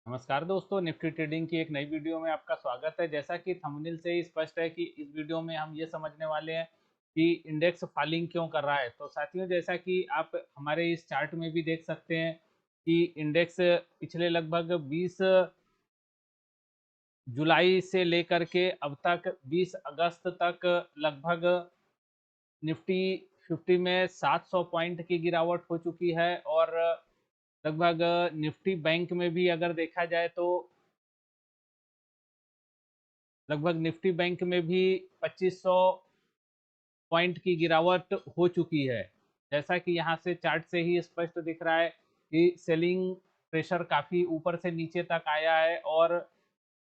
नमस्कार दोस्तों, Nifty trading की एक नई वीडियो में आपका स्वागत है। जैसा कि थंबनेल से ही स्पष्ट है कि इस वीडियो में हम ये समझने वाले हैं कि इंडेक्स फॉलिंग क्यों कर रहा है। तो साथियों, जैसा कि आप हमारे इस चार्ट में भी देख सकते हैं कि इंडेक्स पिछले लगभग 20 जुलाई से लेकर के अब तक 20 अगस्त तक लगभग निफ्टी 50 में 700 पॉइंट की गिरावट हो चुकी है। और लगभग निफ्टी बैंक में भी अगर देखा जाए तो लगभग निफ्टी बैंक में भी 2500 पॉइंट की गिरावट हो चुकी है। जैसा कि यहाँ से चार्ट से ही स्पष्ट दिख रहा है कि सेलिंग प्रेशर काफ़ी ऊपर से नीचे तक आया है, और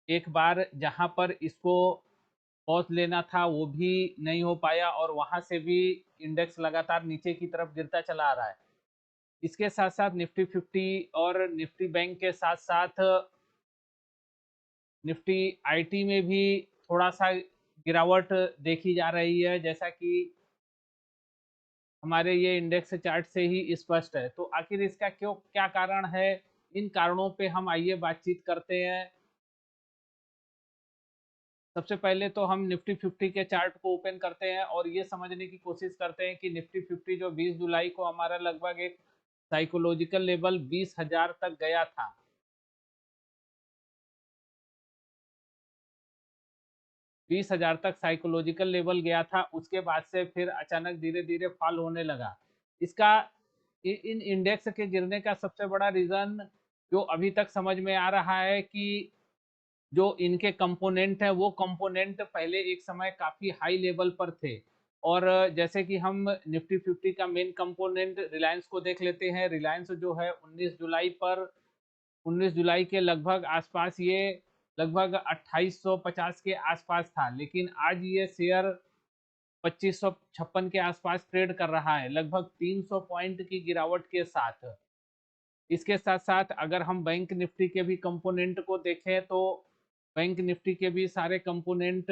एक बार जहाँ पर इसको पॉज लेना था वो भी नहीं हो पाया, और वहाँ से भी इंडेक्स लगातार नीचे की तरफ गिरता चला आ रहा है। इसके साथ साथ निफ्टी 50 और निफ्टी बैंक के साथ साथ निफ्टी आईटी में भी थोड़ा सा गिरावट देखी जा रही है, जैसा कि हमारे ये इंडेक्स चार्ट से ही स्पष्ट है। तो आखिर इसका क्यों क्या कारण है, इन कारणों पे हम आइए बातचीत करते हैं। सबसे पहले तो हम निफ्टी 50 के चार्ट को ओपन करते हैं और ये समझने की कोशिश करते हैं कि निफ्टी 50 जो 20 जुलाई को हमारा लगभग एक साइकोलॉजिकल लेवल 20,000 तक गया था। 20,000 तक साइकोलॉजिकल लेवल गया था, उसके बाद से फिर अचानक धीरे धीरे फॉल होने लगा। इसका इन इंडेक्स के गिरने का सबसे बड़ा रीज़न जो अभी तक समझ में आ रहा है कि जो इनके कंपोनेंट हैं वो कंपोनेंट पहले एक समय काफ़ी हाई लेवल पर थे। और जैसे कि हम निफ्टी 50 का मेन कंपोनेंट रिलायंस को देख लेते हैं। रिलायंस जो है 19 जुलाई के लगभग आसपास ये लगभग 2850 के आसपास था, लेकिन आज ये शेयर 2556 के आसपास ट्रेड कर रहा है, लगभग 300 पॉइंट की गिरावट के साथ। इसके साथ साथ अगर हम बैंक निफ्टी के भी कंपोनेंट को देखें तो बैंक निफ्टी के भी सारे component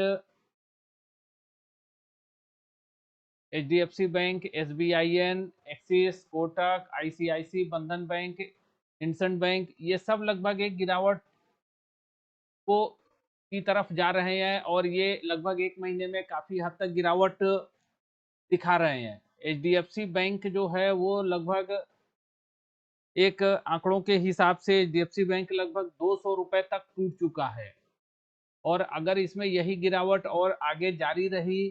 HDFC bank, SBIN, Axis, Kotak, ICICI, Bandhan bank, IndusInd bank, ये सब लगभग एक गिरावट को की तरफ जा रहे हैं, और ये लगभग एक महीने में काफ़ी हद तक गिरावट दिखा रहे हैं। एचडीएफसी बैंक जो है वो लगभग एक आंकड़ों के हिसाब से एचडीएफसी बैंक लगभग 200 रुपए तक टूट चुका है। और अगर इसमें यही गिरावट और आगे जारी रही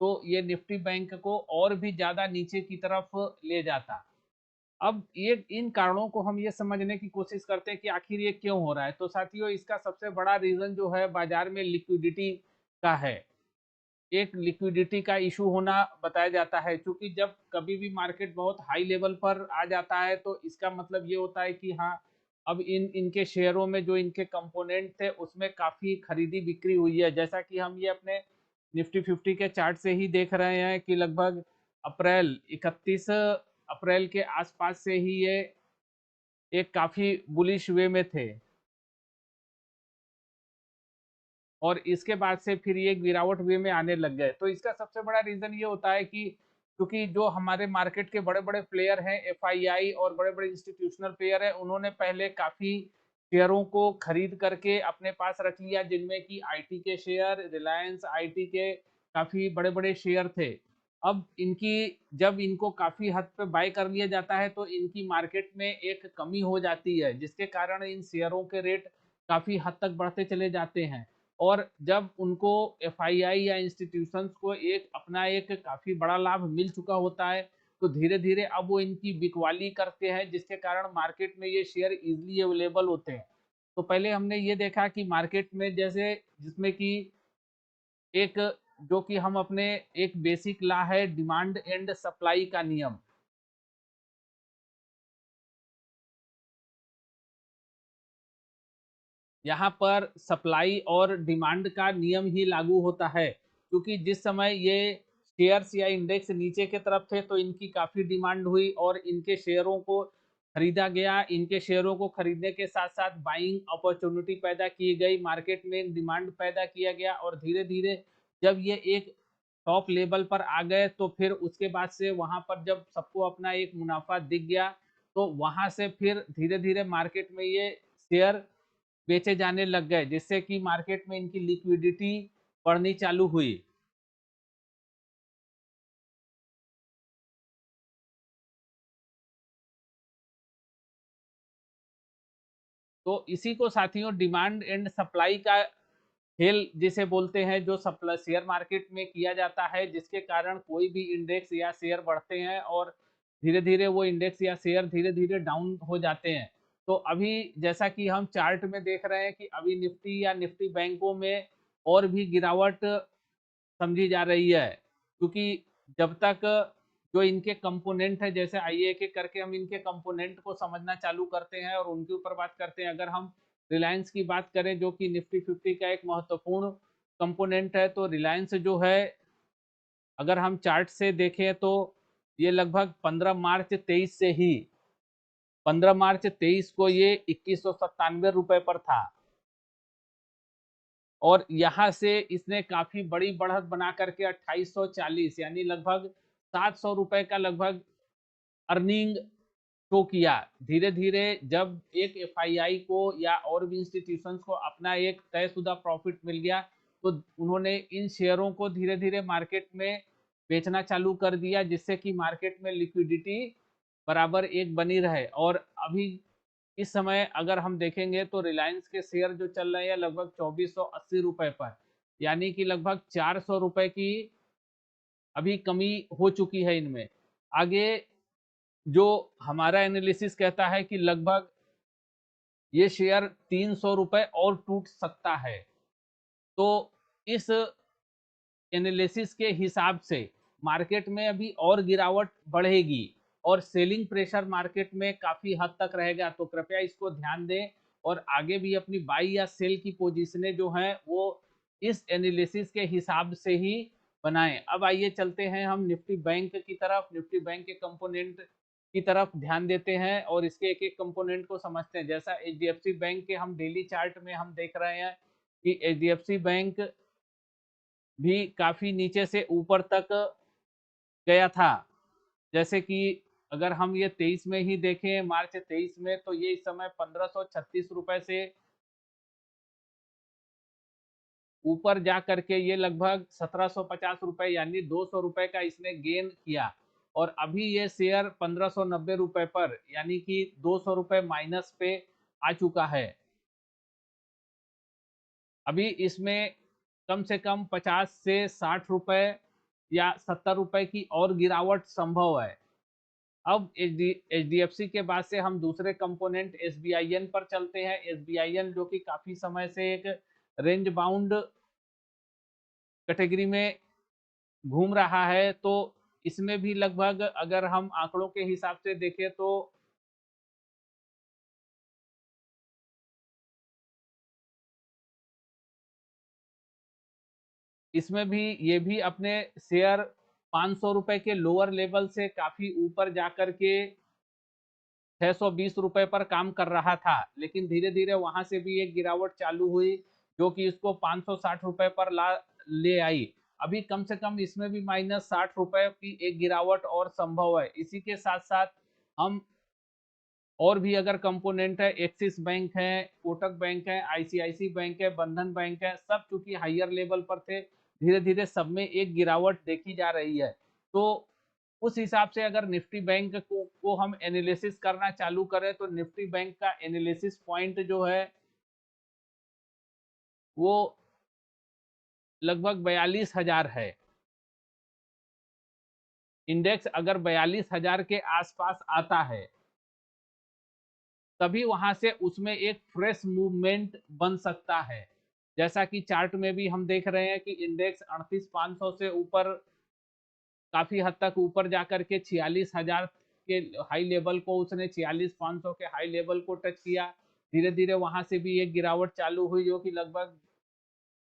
तो ये निफ्टी बैंक को और भी ज़्यादा नीचे की तरफ ले जाता। अब ये इन कारणों को हम ये समझने की कोशिश करते हैं कि आखिर ये क्यों हो रहा है। तो साथियों, इसका सबसे बड़ा रीज़न जो है बाज़ार में लिक्विडिटी का है। एक लिक्विडिटी का इशू होना बताया जाता है, क्योंकि जब कभी भी मार्केट बहुत हाई लेवल पर आ जाता है तो इसका मतलब ये होता है कि हाँ, अब इनके शेयरों में जो इनके कंपोनेंट थे उसमें काफ़ी खरीदी बिक्री हुई है। जैसा कि हम ये अपने निफ्टी 50 के चार्ट से ही देख रहे हैं कि लगभग अप्रैल 31 अप्रैल के आसपास से ही ये एक काफ़ी बुलिश वे में थे, और इसके बाद से फिर ये गिरावट वे में आने लग गए। तो इसका सबसे बड़ा रीज़न ये होता है कि क्योंकि जो हमारे मार्केट के बड़े-बड़े प्लेयर हैं, एफआईआई और बड़े-बड़े इंस्टीट्यूशनल प्लेयर हैं, उन्होंने पहले काफ़ी शेयरों को खरीद करके अपने पास रख लिया, जिनमें कि आईटी के शेयर, रिलायंस आईटी के काफ़ी बड़े-बड़े शेयर थे। अब इनकी जब इनको काफ़ी हद पे बाय कर लिया जाता है, तो इनकी मार्केट में एक कमी हो जाती है, जिसके कारण इन शेयरों के रेट काफ़ी हद तक बढ़ते चले जाते हैं। और जब उनको एफआईआई या इंस्टीट्यूशंस को एक अपना एक काफ़ी बड़ा लाभ मिल चुका होता है, तो धीरे-धीरे अब वो इनकी बिकवाली करते हैं, जिसके कारण मार्केट में ये शेयर ईज़िली अवेलेबल होते हैं। तो पहले हमने ये देखा कि मार्केट में जैसे जिसमें कि एक जो कि हम अपने एक बेसिक लॉ है डिमांड एंड सप्लाई का नियम। यहाँ पर सप्लाई और डिमांड का नियम ही लागू होता है, क्योंकि जिस समय ये शेयर्स या इंडेक्स नीचे की तरफ थे तो इनकी काफ़ी डिमांड हुई और इनके शेयरों को खरीदा गया। इनके शेयरों को खरीदने के साथ साथ बाइंग अपॉर्चुनिटी पैदा की गई, मार्केट में एक डिमांड पैदा किया गया, और धीरे धीरे जब ये एक टॉप लेवल पर आ गए तो फिर उसके बाद से वहाँ पर जब सबको अपना एक मुनाफा दिख गया, तो वहाँ से फिर धीरे धीरे मार्केट में ये शेयर बेचे जाने लग गए, जिससे कि मार्केट में इनकी लिक्विडिटी बढ़नी चालू हुई। तो इसी को साथियों डिमांड एंड सप्लाई का खेल जिसे बोलते हैं, जो सप्लाई शेयर मार्केट में किया जाता है, जिसके कारण कोई भी इंडेक्स या शेयर बढ़ते हैं और धीरे-धीरे वो इंडेक्स या शेयर धीरे-धीरे डाउन हो जाते हैं। तो अभी जैसा कि हम चार्ट में देख रहे हैं कि अभी निफ्टी या निफ्टी बैंकों में और भी गिरावट समझी जा रही है, क्योंकि जब तक जो इनके कंपोनेंट है, जैसे आइए एक-एक करके हम इनके कंपोनेंट को समझना चालू करते हैं और उनके ऊपर बात करते हैं। अगर हम रिलायंस की बात करें, जो कि निफ्टी 50 का एक महत्वपूर्ण कंपोनेंट है, तो रिलायंस जो है, अगर हम चार्ट से देखें तो ये लगभग 15 मार्च 23 से ही 15 मार्च 23 को ये 2197 रुपए पर था और यहाँ से इसने काफ़ी बड़ी बढ़त बना करके 2840 यानी लगभग 700 रुपए का लगभग अर्निंग शो किया। धीरे-धीरे जब एक एफआईआई को या और भी इंस्टीट्यूशंस को अपना एक तयशुदा प्रॉफिट मिल गया, तो उन्होंने इन शेयरों को धीरे-धीरे मार्केट में बेचना चालू कर दिया, जिससे कि मार्केट में लिक्विडिटी बराबर एक बनी रहे। और अभी इस समय अगर हम देखेंगे तो रिलायंस के शेयर जो चल रहे हैं लगभग 2480 रुपए पर, यानी कि लगभग 400 रुपए की अभी कमी हो चुकी है इनमें। आगे जो हमारा एनालिसिस कहता है कि लगभग ये शेयर 300 रुपए और टूट सकता है। तो इस एनालिसिस के हिसाब से मार्केट में अभी और गिरावट बढ़ेगी और सेलिंग प्रेशर मार्केट में काफ़ी हद तक रहेगा, तो कृपया इसको ध्यान दें और आगे भी अपनी बाई या सेल की पोजीशनें जो हैं वो इस एनालिसिस के हिसाब से ही बनाएं। अब आइए चलते हैं हम निफ्टी बैंक की तरफ, निफ्टी बैंक के कंपोनेंट की तरफ ध्यान देते हैं और इसके एक-एक कंपोनेंट को समझते हैं। जैसा एचडीएफसी बैंक के हम डेली चार्ट में हम देख रहे हैं कि एचडीएफसी बैंक भी काफ़ी नीचे से ऊपर तक गया था। जैसे कि अगर हम ये 23 में ही देखें, मार्च 23 में, तो ये इस समय 1536 रुपए से ऊपर जा करके ये लगभग 1750 रुपए यानी 200 रुपए का इसने गेन किया और अभी ये शेयर 1590 रुपए पर यानी कि 200 रुपए माइनस पे आ चुका है। अभी इसमें कम से कम 50 से 60 रुपए या 70 रुपए की और गिरावट संभव है। अब एचडीएफसी के बाद से हम दूसरे कंपोनेंट एसबीआईएन पर चलते हैं। एसबीआईएन जो कि काफ़ी समय से एक रेंज बाउंड कैटेगरी में घूम रहा है, तो इसमें भी लगभग अगर हम आंकड़ों के हिसाब से देखें तो इसमें भी ये भी अपने शेयर 500 रुपए के लोअर लेवल से काफ़ी ऊपर जाकर के 620 रुपए पर काम कर रहा था, लेकिन धीरे-धीरे वहाँ से भी एक गिरावट चालू हुई, जो कि इसको 560 रुपए पर ले आई। अभी कम से कम इसमें भी माइनस 60 रुपए की एक गिरावट और संभव है। इसी के साथ-साथ हम और भी अगर कंपोनेंट है, एक्सिस बैंक है, कोटक बैंक है, आईसीआईसी बैंक है, बंधन बैंक है, सब चूंकि हाइयर लेवल पर थे, धीरे-धीरे सब में एक गिरावट देखी जा रही है। तो उस हिसाब से अगर निफ्टी बैंक को हम एनालिसिस करना चालू करें, तो निफ्टी बैंक का एनालिसिस पॉइंट जो है वो लगभग 42,000 है। इंडेक्स अगर 42,000 के आसपास आता है, तभी वहां से उसमें एक फ्रेश मूवमेंट बन सकता है। जैसा कि चार्ट में भी हम देख रहे हैं कि इंडेक्स 38,500 से ऊपर काफी हद तक ऊपर जाकर के 46,000 के हाई लेवल को उसने 46,500 के हाई लेवल को टच किया। धीरे धीरे वहां से भी एक गिरावट चालू हुई, जो कि लगभग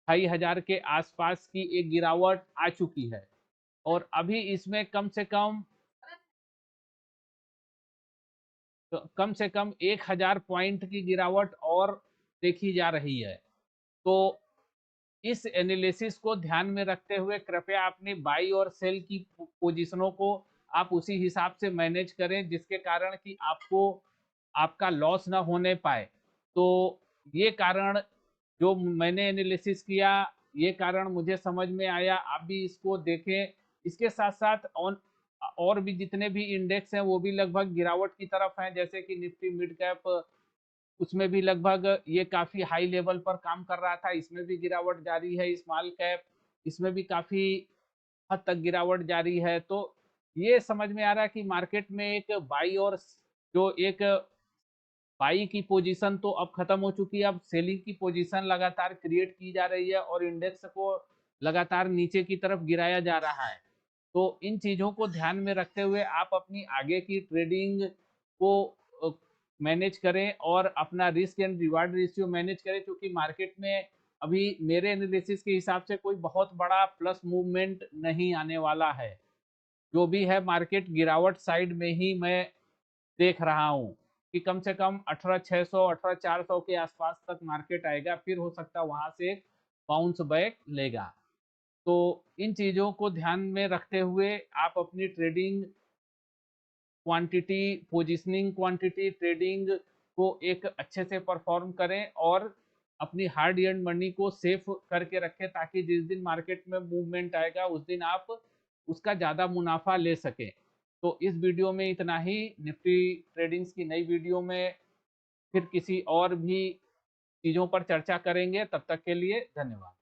2,500 के आसपास की एक गिरावट आ चुकी है और अभी इसमें कम से कम 1,000 पॉइंट की गिरावट और देखी जा रही है। तो इस एनालिसिस को ध्यान में रखते हुए कृपया अपनी बाई और सेल की पोजीशनों को आप उसी हिसाब से मैनेज करें, जिसके कारण कि आपको आपका लॉस ना होने पाए। तो ये कारण जो मैंने एनालिसिस किया, ये कारण मुझे समझ में आया, आप भी इसको देखें। इसके साथ-साथ और भी जितने भी इंडेक्स हैं, वो भी लगभग गिरावट की तरफ हैं, जैसे कि निफ्टी मिड कैप, उसमें भी लगभग ये काफ़ी हाई लेवल पर काम कर रहा था, इसमें भी गिरावट जारी है। स्मॉल कैप, इसमें भी काफ़ी हद तक गिरावट जारी है। तो ये समझ में आ रहा है कि मार्केट में एक बाई और जो एक बाई की पोजीशन तो अब खत्म हो चुकी है, अब सेलिंग की पोजीशन लगातार क्रिएट की जा रही है और इंडेक्स को लगातार नीचे की तरफ गिराया जा रहा है। तो इन चीज़ों को ध्यान में रखते हुए आप अपनी आगे की ट्रेडिंग को अ, मैनेज करें और अपना risk and reward ratio manage करें, क्योंकि मार्केट में अभी मेरे एनालिसिस के हिसाब से कोई बहुत बड़ा प्लस मूवमेंट नहीं आने वाला है। जो भी है मार्केट गिरावट साइड में ही मैं देख रहा हूँ कि कम से कम 18,600 18,400 के आसपास तक मार्केट आएगा, फिर हो सकता है वहाँ से बाउंस बैक लेगा। तो इन चीज़ों को ध्यान में रखते हुए आप अपनी trading quantity, positioning quantity trading को एक अच्छे से परफॉर्म करें और अपनी हार्ड अर्न्ड मनी को सेफ करके रखें, ताकि जिस दिन मार्केट में मूवमेंट आएगा उस दिन आप उसका ज़्यादा मुनाफा ले सकें। तो इस वीडियो में इतना ही। निफ्टी ट्रेडिंग्स की नई वीडियो में फिर किसी और भी चीज़ों पर चर्चा करेंगे। तब तक के लिए धन्यवाद।